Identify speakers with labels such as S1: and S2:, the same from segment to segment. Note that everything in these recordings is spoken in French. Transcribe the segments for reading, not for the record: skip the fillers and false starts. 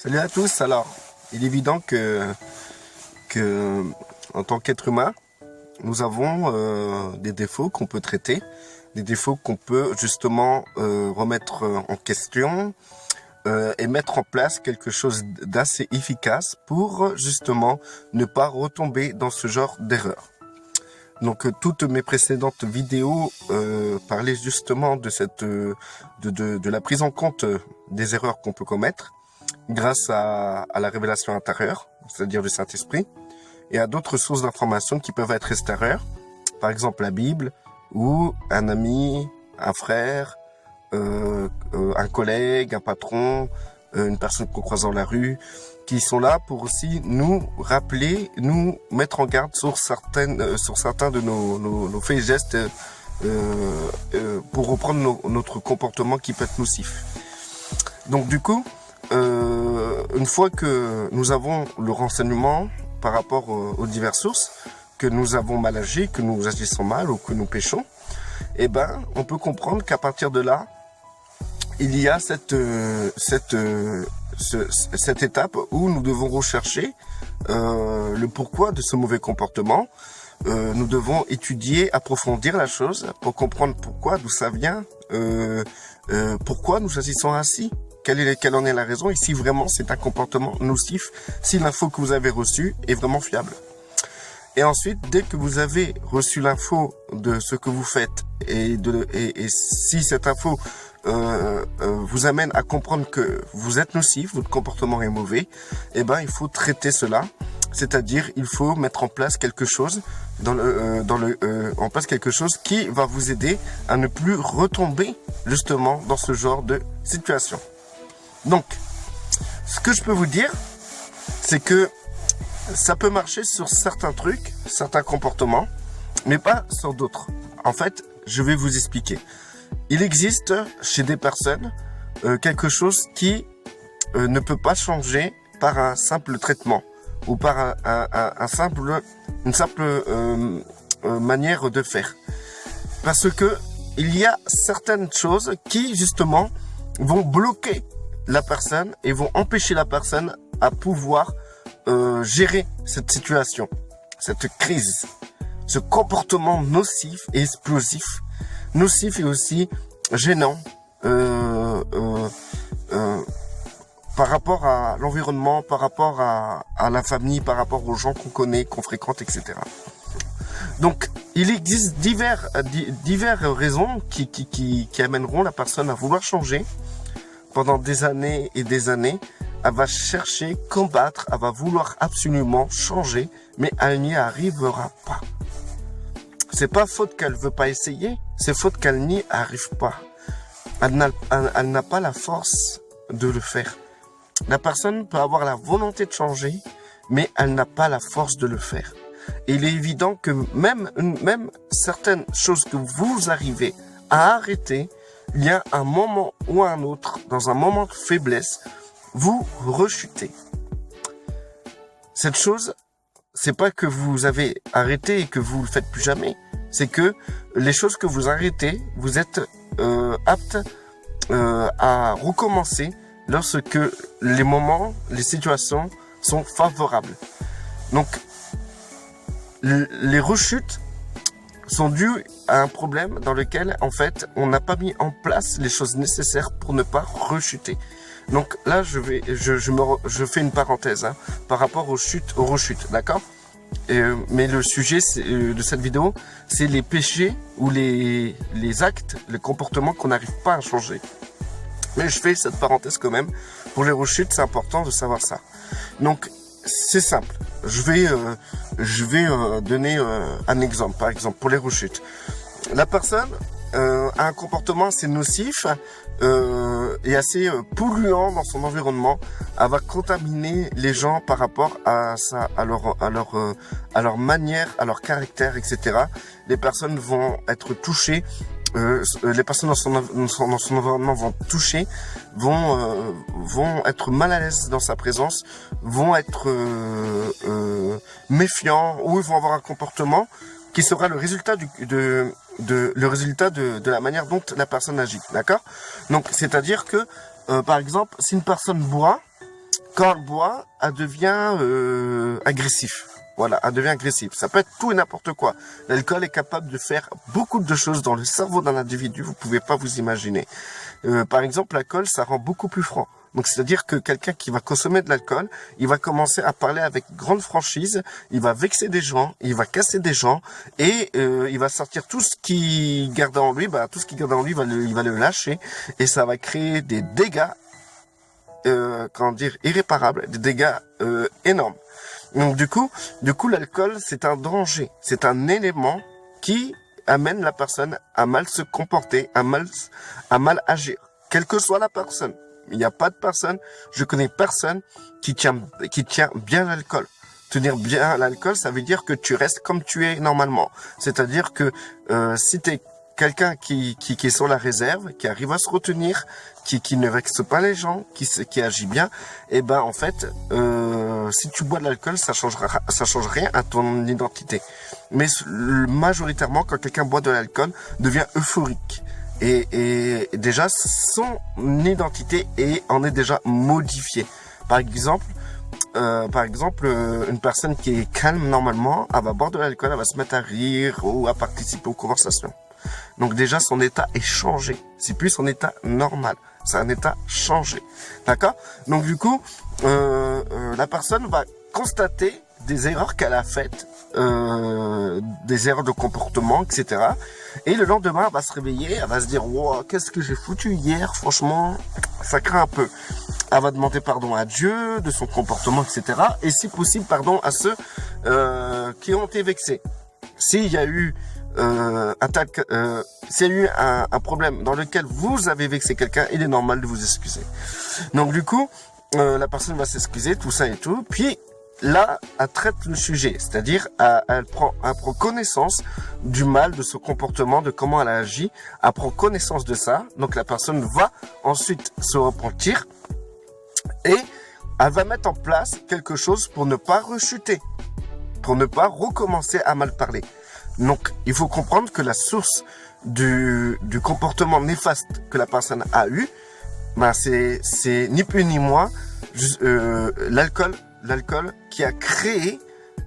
S1: Salut à tous. Alors, il est évident que en tant qu'être humain, nous avons des défauts qu'on peut traiter, des défauts qu'on peut justement remettre en question et mettre en place quelque chose d'assez efficace pour justement ne pas retomber dans ce genre d'erreur. Donc toutes mes précédentes vidéos parlaient justement de de la prise en compte des erreurs qu'on peut commettre grâce à la révélation intérieure, c'est-à-dire le Saint-Esprit, et à d'autres sources d'informations qui peuvent être extérieures, par exemple la Bible, ou un ami, un frère, un collègue, un patron, une personne qu'on croise dans la rue, qui sont là pour aussi nous rappeler, nous mettre en garde sur certains de nos faits et gestes pour reprendre notre comportement qui peut être nocif. Donc du coup, une fois que nous avons le renseignement par rapport aux diverses sources, que nous avons mal agi, que nous agissons mal ou que nous péchons, eh ben, on peut comprendre qu'à partir de là, il y a cette étape où nous devons rechercher le pourquoi de ce mauvais comportement. Nous devons étudier, approfondir la chose pour comprendre pourquoi, d'où ça vient, pourquoi nous agissons ainsi. Quelle en est la raison et si vraiment c'est un comportement nocif, si l'info que vous avez reçue est vraiment fiable. Et ensuite, dès que vous avez reçu l'info de ce que vous faites et si cette info vous amène à comprendre que vous êtes nocif, votre comportement est mauvais, eh ben il faut traiter cela. C'est-à-dire, il faut mettre en place quelque chose quelque chose qui va vous aider à ne plus retomber justement dans ce genre de situation. Donc, ce que je peux vous dire, c'est que ça peut marcher sur certains trucs, certains comportements, mais pas sur d'autres. En fait, je vais vous expliquer. Il existe chez des personnes quelque chose qui ne peut pas changer par un simple traitement ou par une simple manière de faire. Parce que il y a certaines choses qui, justement, vont bloquer la personne et vont empêcher la personne à pouvoir gérer cette situation, cette crise, ce comportement nocif et explosif, nocif et aussi gênant par rapport à l'environnement, par rapport à la famille, par rapport aux gens qu'on connaît, qu'on fréquente, etc. Donc, il existe diverses raisons qui amèneront la personne à vouloir changer pendant des années et des années. Elle va chercher, combattre, elle va vouloir absolument changer, mais elle n'y arrivera pas. C'est pas faute qu'elle veut pas essayer, c'est faute qu'elle n'y arrive pas. Elle n'a pas la force de le faire. La personne peut avoir la volonté de changer, mais elle n'a pas la force de le faire. Et il est évident que même certaines choses que vous arrivez à arrêter, il y a un moment ou un autre, dans un moment de faiblesse, vous rechutez. Cette chose, c'est pas que vous avez arrêté et que vous le faites plus jamais. C'est que les choses que vous arrêtez, vous êtes apte à recommencer lorsque les moments, les situations sont favorables. Donc, les rechutes sont dues à un problème dans lequel, en fait, on n'a pas mis en place les choses nécessaires pour ne pas rechuter. Donc là, je fais une parenthèse par rapport aux rechutes, d'accord ? Mais le sujet de cette vidéo, c'est les péchés ou les actes, les comportements qu'on n'arrive pas à changer. Mais je fais cette parenthèse quand même. Pour les rechutes, c'est important de savoir ça. Donc, c'est simple. Je vais donner un exemple. Par exemple, pour les rechutes. La personne a un comportement assez nocif et assez polluant dans son environnement. Elle va contaminer les gens par rapport à leur manière, à leur caractère, etc. Les personnes vont être touchées. Les personnes dans son environnement vont toucher, vont être mal à l'aise dans sa présence, vont être méfiants, ou ils vont avoir un comportement qui sera le résultat de la manière dont la personne agit, d'accord ? Donc, c'est-à-dire que, par exemple, si une personne boit, quand elle boit, elle devient agressif. Voilà, elle devient agressive. Ça peut être tout et n'importe quoi. L'alcool est capable de faire beaucoup de choses dans le cerveau d'un individu, vous pouvez pas vous imaginer. Par exemple, l'alcool, ça rend beaucoup plus franc. Donc, c'est-à-dire que quelqu'un qui va consommer de l'alcool, il va commencer à parler avec grande franchise, il va vexer des gens, il va casser des gens, et il va sortir tout ce qu'il garde en lui, tout ce qu'il garde en lui, il va le lâcher, et ça va créer des dégâts, irréparables, des dégâts énormes. Donc du coup, l'alcool, c'est un danger, c'est un élément qui amène la personne à mal se comporter, à mal agir, quelle que soit la personne. Il n'y a pas de personne, je connais personne qui tient bien l'alcool. Tenir bien l'alcool, ça veut dire que tu restes comme tu es normalement. C'est-à-dire que si tu es quelqu'un qui est sur la réserve, qui arrive à se retenir, qui ne vexe pas les gens, qui agit bien, et ben en fait, si tu bois de l'alcool, ça change rien à ton identité. Mais majoritairement, quand quelqu'un boit de l'alcool, devient euphorique. Et déjà, son identité en est déjà modifiée. Par exemple, une personne qui est calme normalement, elle va boire de l'alcool, elle va se mettre à rire ou à participer aux conversations. Donc déjà, son état est changé. C'est plus son état normal. C'est un état changé. D'accord? Donc du coup, la personne va constater des erreurs qu'elle a faites, des erreurs de comportement, etc. Et le lendemain, elle va se réveiller, elle va se dire, wow, qu'est-ce que j'ai foutu hier? Franchement, ça craint un peu. Elle va demander pardon à Dieu de son comportement, etc. Et si possible, pardon à ceux qui ont été vexés. S'il y a eu s'il y a eu un problème dans lequel vous avez vexé quelqu'un, il est normal de vous excuser. Donc du coup, la personne va s'excuser, tout ça et tout. Puis là, elle traite le sujet, c'est-à-dire elle prend connaissance du mal, de son comportement, de comment elle a agi. Elle prend connaissance de ça. Donc la personne va ensuite se repentir et elle va mettre en place quelque chose pour ne pas rechuter, pour ne pas recommencer à mal parler. Donc, il faut comprendre que la source du comportement néfaste que la personne a eu, c'est ni plus ni moins l'alcool qui a créé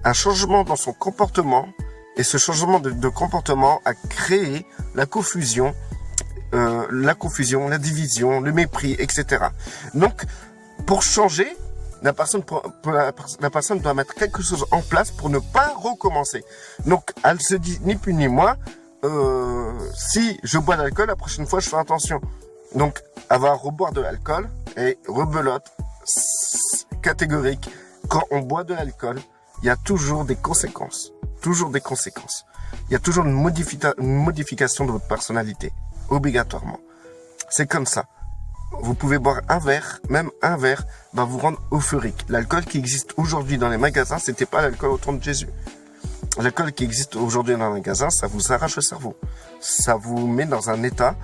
S1: un changement dans son comportement, et ce changement de comportement a créé la confusion, la division, le mépris, etc. Donc, pour changer, la personne doit mettre quelque chose en place pour ne pas recommencer. Donc, elle se dit ni plus ni moins, si je bois de l'alcool, la prochaine fois, je fais attention. Donc, elle va reboire de l'alcool et rebelote, catégorique. Quand on boit de l'alcool, il y a toujours des conséquences. Toujours des conséquences. Il y a toujours une modification de votre personnalité. Obligatoirement. C'est comme ça. Vous pouvez boire un verre, même un verre, va vous rendre euphorique. L'alcool qui existe aujourd'hui dans les magasins, c'était pas l'alcool au temps de Jésus. L'alcool qui existe aujourd'hui dans les magasins, ça vous arrache le cerveau. Ça vous met dans un état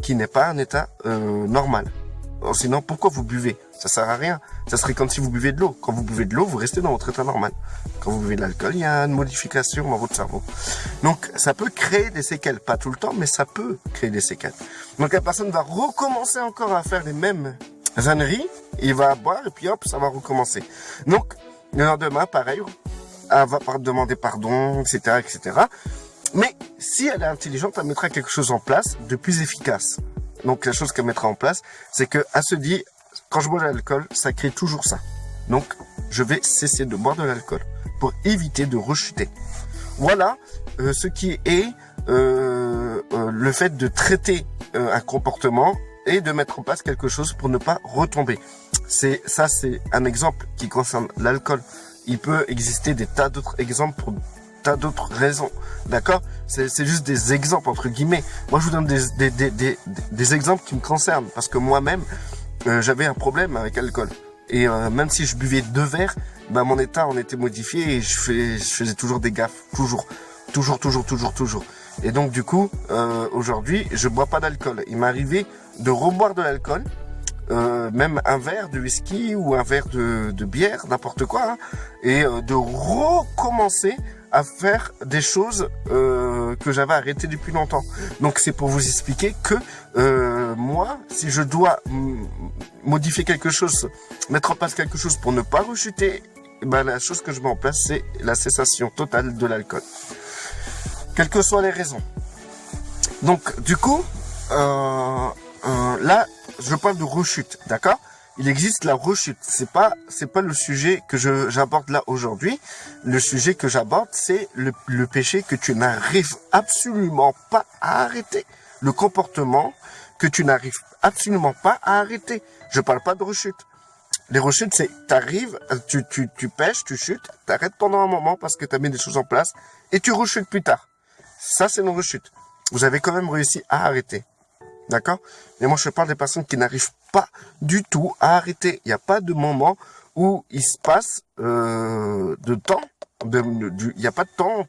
S1: qui n'est pas un état normal. Sinon, pourquoi vous buvez? Ça sert à rien. Ça serait comme si vous buvez de l'eau. Quand vous buvez de l'eau, vous restez dans votre état normal. Quand vous buvez de l'alcool, il y a une modification dans votre cerveau. Donc, ça peut créer des séquelles. Pas tout le temps, mais ça peut créer des séquelles. Donc, la personne va recommencer encore à faire les mêmes âneries. Il va boire et puis hop, ça va recommencer. Donc, le lendemain, pareil, elle va demander pardon, etc., etc. Mais si elle est intelligente, elle mettra quelque chose en place de plus efficace. Donc la chose qu'elle mettra en place, c'est qu'elle se dit, quand je bois de l'alcool, ça crée toujours ça. Donc je vais cesser de boire de l'alcool pour éviter de rechuter. Voilà ce qui est le fait de traiter un comportement et de mettre en place quelque chose pour ne pas retomber. C'est un exemple qui concerne l'alcool. Il peut exister des tas d'autres exemples pour tas d'autres raisons, d'accord? C'est juste des exemples entre guillemets. Moi, je vous donne des exemples qui me concernent parce que moi-même, j'avais un problème avec l'alcool et même si je buvais 2 verres, mon état en était modifié et je faisais toujours des gaffes, toujours. Et donc du coup, aujourd'hui, je bois pas d'alcool. Il m'est arrivé de reboire de l'alcool. Même un verre de whisky ou un verre de bière, n'importe quoi, hein, et de recommencer à faire des choses que j'avais arrêté depuis longtemps. Donc c'est pour vous expliquer que moi, si je dois modifier quelque chose, mettre en place quelque chose pour ne pas rechuter, ben, la chose que je mets en place, c'est la cessation totale de l'alcool. Quelles que soient les raisons. Donc du coup, là, je parle de rechute, d'accord? Il existe la rechute. C'est pas le sujet que j'aborde là aujourd'hui. Le sujet que j'aborde, c'est le péché que tu n'arrives absolument pas à arrêter. Le comportement que tu n'arrives absolument pas à arrêter. Je parle pas de rechute. Les rechutes, c'est, t'arrives, tu pêches, tu chutes, t'arrêtes pendant un moment parce que t'as mis des choses en place et tu rechutes plus tard. Ça, c'est une rechute. Vous avez quand même réussi à arrêter. D'accord? Mais moi, je parle des personnes qui n'arrivent pas du tout à arrêter. Il n'y a pas de moment où il se passe de temps. Il n'y a pas de temps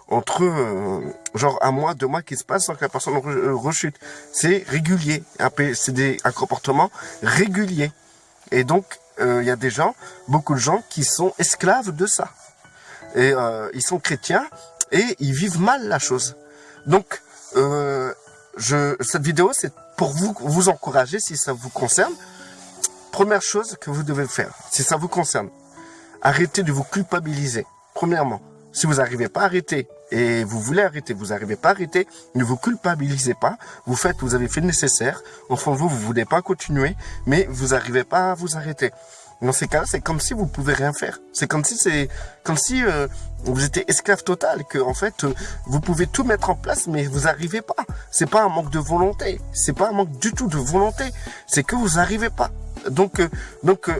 S1: entre genre un mois, 2 mois qui se passe sans que la personne rechute. C'est régulier. C'est un comportement régulier. Et donc, il y a des gens, beaucoup de gens qui sont esclaves de ça. Et ils sont chrétiens et ils vivent mal la chose. Donc, cette vidéo, c'est pour vous encourager si ça vous concerne. Première chose que vous devez faire, si ça vous concerne, arrêtez de vous culpabiliser. Premièrement, si vous n'arrivez pas à arrêter et vous voulez arrêter, vous n'arrivez pas à arrêter, ne vous culpabilisez pas. Vous avez fait le nécessaire. Au fond de vous, vous voulez pas continuer, mais vous n'arrivez pas à vous arrêter. Dans ces cas-là, c'est comme si vous pouvez rien faire. C'est comme si vous étiez esclave total, que en fait vous pouvez tout mettre en place, mais vous n'arrivez pas. C'est pas un manque de volonté, c'est pas un manque du tout de volonté, c'est que vous n'arrivez pas. Donc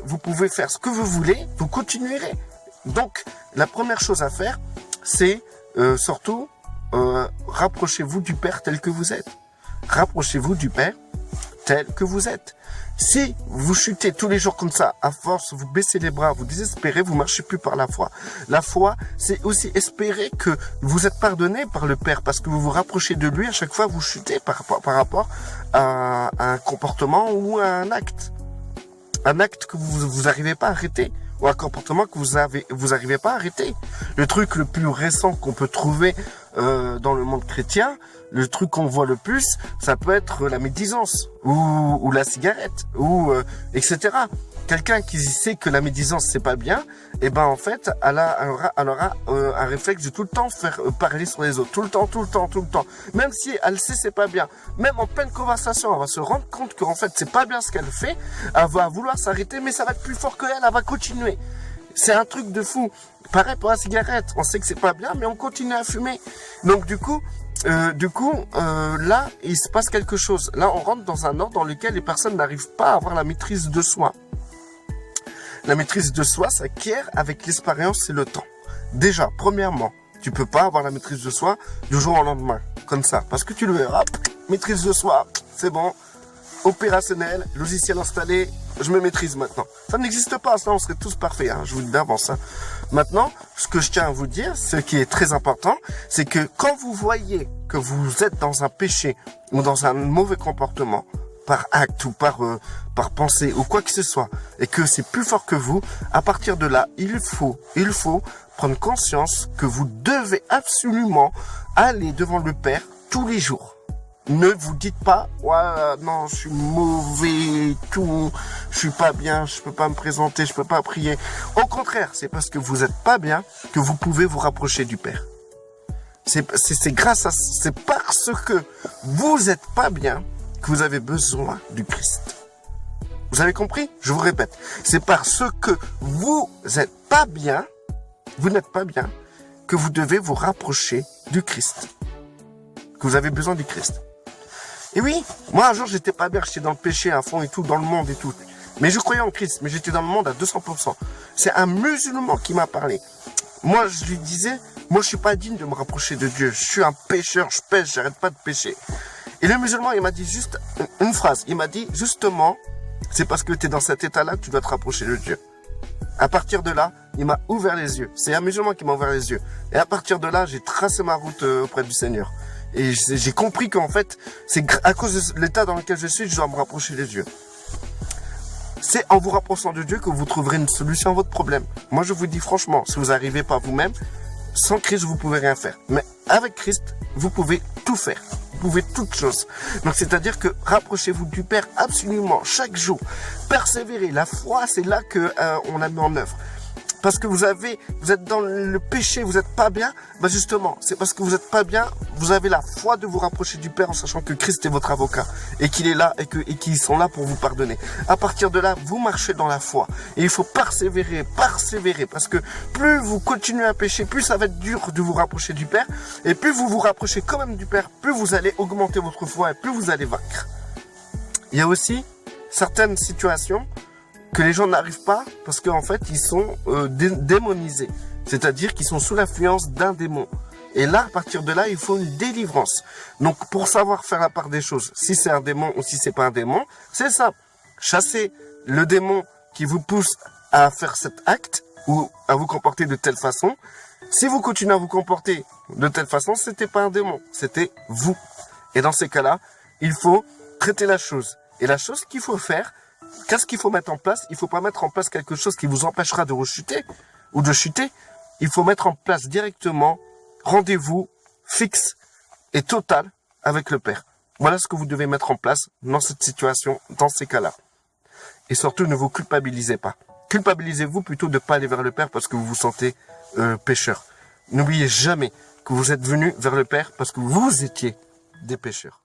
S1: vous pouvez faire ce que vous voulez, vous continuerez. Donc la première chose à faire, c'est surtout rapprochez-vous du Père tel que vous êtes. Rapprochez-vous du Père tel que vous êtes. Si vous chutez tous les jours comme ça, à force, vous baissez les bras, vous désespérez, vous marchez plus par la foi. La foi, c'est aussi espérer que vous êtes pardonné par le Père, parce que vous vous rapprochez de lui, à chaque fois vous chutez par rapport à un comportement ou à un acte. Un acte que vous n'arrivez pas à arrêter, ou un comportement que vous arrivez pas à arrêter. Le truc le plus récent qu'on peut trouver dans le monde chrétien, le truc qu'on voit le plus, ça peut être la médisance ou la cigarette ou etc. Quelqu'un qui sait que la médisance c'est pas bien, et ben en fait, elle aura un réflexe de tout le temps faire parler sur les autres, tout le temps. Même si elle sait c'est pas bien, même en pleine conversation, elle va se rendre compte qu'en fait c'est pas bien ce qu'elle fait, elle va vouloir s'arrêter, mais ça va être plus fort qu'elle, elle va continuer. C'est un truc de fou. Pareil pour la cigarette, on sait que c'est pas bien, mais on continue à fumer. Donc du coup, là, il se passe quelque chose. Là, on rentre dans un ordre dans lequel les personnes n'arrivent pas à avoir la maîtrise de soi. La maîtrise de soi s'acquiert avec l'expérience et le temps. Déjà, premièrement, tu peux pas avoir la maîtrise de soi du jour au lendemain, comme ça. Parce que tu le verras, maîtrise de soi, c'est bon, opérationnel, logiciel installé, je me maîtrise maintenant. Ça n'existe pas, ça, on serait tous parfaits, hein, je vous le dis d'avance. Hein. Maintenant, ce que je tiens à vous dire, ce qui est très important, c'est que quand vous voyez que vous êtes dans un péché ou dans un mauvais comportement, par acte ou par pensée ou quoi que ce soit, et que c'est plus fort que vous, à partir de là, il faut prendre conscience que vous devez absolument aller devant le Père tous les jours. Ne vous dites pas, ouais, non, je suis mauvais, tout, je suis pas bien, je peux pas me présenter, je peux pas prier. Au contraire, c'est parce que vous êtes pas bien que vous pouvez vous rapprocher du Père. C'est parce que vous êtes pas bien que vous avez besoin du Christ. Vous avez compris? Je vous répète. C'est parce que vous n'êtes pas bien que vous devez vous rapprocher du Christ. Que vous avez besoin du Christ. Et oui, moi un jour j'étais pas bien, j'étais dans le péché à fond et tout, dans le monde et tout. Mais je croyais en Christ, mais j'étais dans le monde à 200%. C'est un musulman qui m'a parlé. Moi je lui disais, moi je suis pas digne de me rapprocher de Dieu. Je suis un pécheur, je pêche, j'arrête pas de pécher. Et le musulman il m'a dit juste une phrase. Il m'a dit justement, c'est parce que tu es dans cet état-là que tu dois te rapprocher de Dieu. À partir de là, il m'a ouvert les yeux. C'est un musulman qui m'a ouvert les yeux. Et à partir de là, j'ai tracé ma route auprès du Seigneur. Et j'ai compris qu'en fait, c'est à cause de l'état dans lequel je suis, je dois me rapprocher de Dieu. C'est en vous rapprochant de Dieu que vous trouverez une solution à votre problème. Moi, je vous dis franchement, si vous n'arrivez pas vous-même, sans Christ, vous pouvez rien faire. Mais avec Christ, vous pouvez tout faire. Vous pouvez toutes choses. Donc, c'est-à-dire que rapprochez-vous du Père absolument chaque jour. Persévérez. La foi, c'est là que on la met en œuvre. Parce que vous êtes dans le péché, vous n'êtes pas bien, bah justement, c'est parce que vous n'êtes pas bien, vous avez la foi de vous rapprocher du Père en sachant que Christ est votre avocat et qu'il est là et qu'ils sont là pour vous pardonner. À partir de là, vous marchez dans la foi et il faut persévérer parce que plus vous continuez à pécher, plus ça va être dur de vous rapprocher du Père et plus vous vous rapprochez quand même du Père, plus vous allez augmenter votre foi et plus vous allez vaincre. Il y a aussi certaines situations que les gens n'arrivent pas parce qu'en fait, ils sont démonisés. C'est-à-dire qu'ils sont sous l'influence d'un démon. Et là, à partir de là, il faut une délivrance. Donc, pour savoir faire la part des choses, si c'est un démon ou si c'est pas un démon, c'est simple. Chassez le démon qui vous pousse à faire cet acte ou à vous comporter de telle façon. Si vous continuez à vous comporter de telle façon, c'était pas un démon, c'était vous. Et dans ces cas-là, il faut traiter la chose. Et la chose qu'il faut faire, qu'est-ce qu'il faut mettre en place? Il faut pas mettre en place quelque chose qui vous empêchera de rechuter ou de chuter. Il faut mettre en place directement rendez-vous fixe et total avec le Père. Voilà ce que vous devez mettre en place dans cette situation, dans ces cas-là. Et surtout, ne vous culpabilisez pas. Culpabilisez-vous plutôt de ne pas aller vers le Père parce que vous vous sentez pécheur. N'oubliez jamais que vous êtes venu vers le Père parce que vous étiez des pécheurs.